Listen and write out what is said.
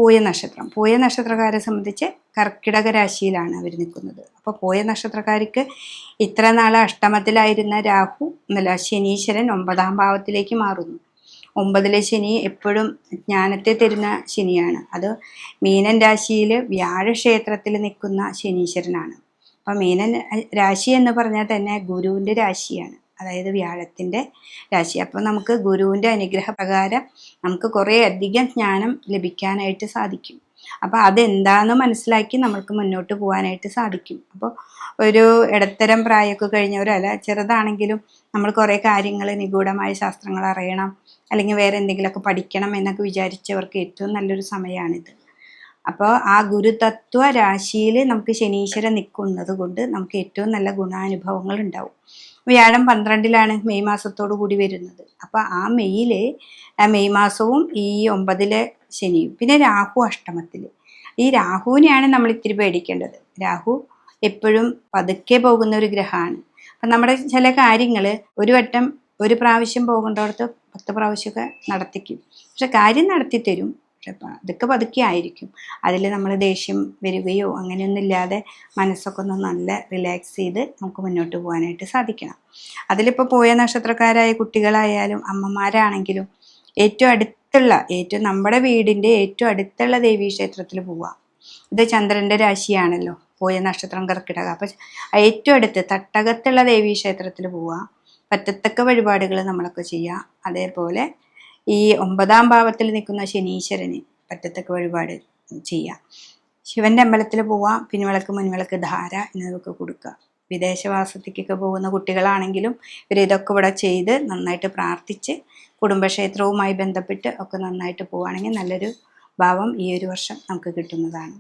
പൂയ നക്ഷത്രം. പൂയ നക്ഷത്രക്കാരെ സംബന്ധിച്ച് കർക്കിടക രാശിയിലാണ് അവർ നിൽക്കുന്നത്. അപ്പോൾ പൂയ നക്ഷത്രക്കാർക്ക് ഇത്ര നാൾ അഷ്ടമത്തിലായിരുന്ന രാഹു ശനീശ്വരൻ 9-ാം ഭാവത്തിലേക്ക് മാറുന്നു. 9-ലെ ശനി എപ്പോഴും ജ്ഞാനത്തെ തരുന്ന ശനിയാണ്. അത് മീനൻ രാശിയിൽ വ്യാഴക്ഷേത്രത്തിൽ നിൽക്കുന്ന ശനീശ്വരനാണ്. അപ്പം മീനൻ രാശി എന്ന് പറഞ്ഞാൽ തന്നെ ഗുരുവിൻ്റെ രാശിയാണ്, അതായത് വ്യാഴത്തിൻ്റെ രാശി. അപ്പോൾ നമുക്ക് ഗുരുവിൻ്റെ അനുഗ്രഹപ്രകാരം നമുക്ക് കുറേ അധികം ജ്ഞാനം ലഭിക്കാനായിട്ട് സാധിക്കും. അപ്പോൾ അതെന്താണെന്ന് മനസ്സിലാക്കി നമുക്ക് മുന്നോട്ട് പോകാനായിട്ട് സാധിക്കും. അപ്പോൾ ഒരു ഇടത്തരം പ്രായമൊക്കെ കഴിഞ്ഞവരല്ല, ചെറുതാണെങ്കിലും നമ്മൾ കുറേ കാര്യങ്ങൾ, നിഗൂഢമായ ശാസ്ത്രങ്ങൾ അറിയണം, അല്ലെങ്കിൽ വേറെ എന്തെങ്കിലുമൊക്കെ പഠിക്കണം എന്നൊക്കെ വിചാരിച്ചവർക്ക് ഏറ്റവും നല്ലൊരു സമയമാണിത്. അപ്പോൾ ആ ഗുരുതത്വ രാശിയിൽ നമുക്ക് ശനീശ്വരൻ നിൽക്കുന്നത് കൊണ്ട് നമുക്ക് ഏറ്റവും നല്ല ഗുണാനുഭവങ്ങൾ ഉണ്ടാവും. വ്യാഴം 12-ലാണ് മെയ് മാസത്തോടു കൂടി വരുന്നത്. അപ്പോൾ ആ മെയ് മാസവും ഈ 9-ലെ ശനിയും, പിന്നെ രാഹു അഷ്ടമത്തിൽ. ഈ രാഹുവിനെയാണ് നമ്മൾ ഇത്തിരി പേടിക്കേണ്ടത്. രാഹു എപ്പോഴും പതുക്കെ പോകുന്ന ഒരു ഗ്രഹമാണ്. അപ്പം നമ്മുടെ ചില കാര്യങ്ങൾ ഒരു പ്രാവശ്യം പോകേണ്ടടത്ത് 10 പ്രാവശ്യമൊക്കെ നടത്തിക്കും. പക്ഷെ കാര്യം നടത്തി തരും, പക്ഷെ അതൊക്കെ പതുക്കെ ആയിരിക്കും. അതിൽ നമ്മൾ ദേഷ്യം വരികയോ അങ്ങനെയൊന്നും ഇല്ലാതെ മനസ്സൊക്കെ ഒന്ന് നല്ല റിലാക്സ് ചെയ്ത് നമുക്ക് മുന്നോട്ട് പോകാനായിട്ട് സാധിക്കണം. അതിലിപ്പോൾ പൂയ നക്ഷത്രക്കാരായ കുട്ടികളായാലും അമ്മമാരാണെങ്കിലും ഏറ്റവും നമ്മുടെ വീടിൻ്റെ ഏറ്റവും അടുത്തുള്ള ദേവീക്ഷേത്രത്തിൽ പോവാം. ഇത് ചന്ദ്രൻ്റെ രാശിയാണല്ലോ, പൂയ നക്ഷത്രം കർക്കിടക. അപ്പം ഏറ്റവും അടുത്ത് തട്ടകത്തുള്ള ദേവീക്ഷേത്രത്തിൽ പോവാം. പറ്റത്തക്ക വഴിപാടുകൾ നമ്മളൊക്കെ ചെയ്യാം. അതേപോലെ ഈ 9-ാം ഭാവത്തിൽ നിൽക്കുന്ന ശനീശ്വരന് പറ്റത്തക്ക വഴിപാട് ചെയ്യാം. ശിവൻ്റെ അമ്പലത്തിൽ പോവാം. പിൻവിളക്ക്, മുൻവിളക്ക്, ധാര എന്നിവയൊക്കെ കൊടുക്കുക. വിദേശവാസത്തിക്കൊക്കെ പോകുന്ന കുട്ടികളാണെങ്കിലും ഇതൊക്കെ ഇവിടെ ചെയ്ത് നന്നായിട്ട് പ്രാർത്ഥിച്ച് കുടുംബക്ഷേത്രവുമായി ബന്ധപ്പെട്ട് ഒക്കെ നന്നായിട്ട് പോവുകയാണെങ്കിൽ നല്ലൊരു ഭാവം ഈ ഒരു വർഷം നമുക്ക് കിട്ടുന്നതാണ്.